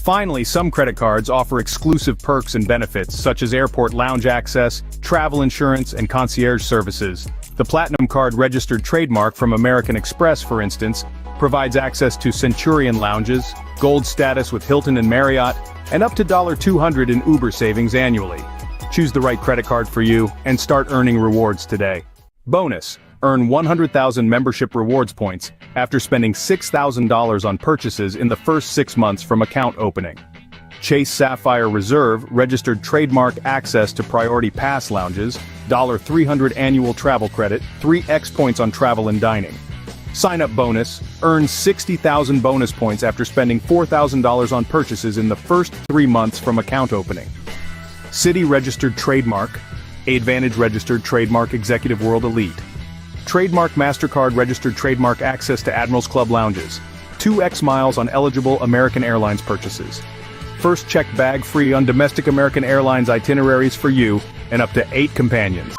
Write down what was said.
Finally, some credit cards offer exclusive perks and benefits such as airport lounge access, travel insurance, and concierge services. The Platinum Card registered trademark from American Express, for instance, provides access to Centurion lounges, gold status with Hilton and Marriott, and up to $200 in Uber savings annually. Choose the right credit card for you and start earning rewards today. Bonus: earn 100,000 membership rewards points after spending $6,000 on purchases in the first 6 months from account opening. Chase Sapphire Reserve registered trademark access to Priority Pass lounges, $300 annual travel credit, 3x points on travel and dining. Sign-up bonus: earn 60,000 bonus points after spending $4,000 on purchases in the first 3 months from account opening. Citi registered trademark, Advantage registered trademark Executive World Elite. Trademark MasterCard registered trademark access to Admirals Club lounges, 2x miles on eligible American Airlines purchases. First checked bag free on domestic American Airlines itineraries for you and up to 8 companions.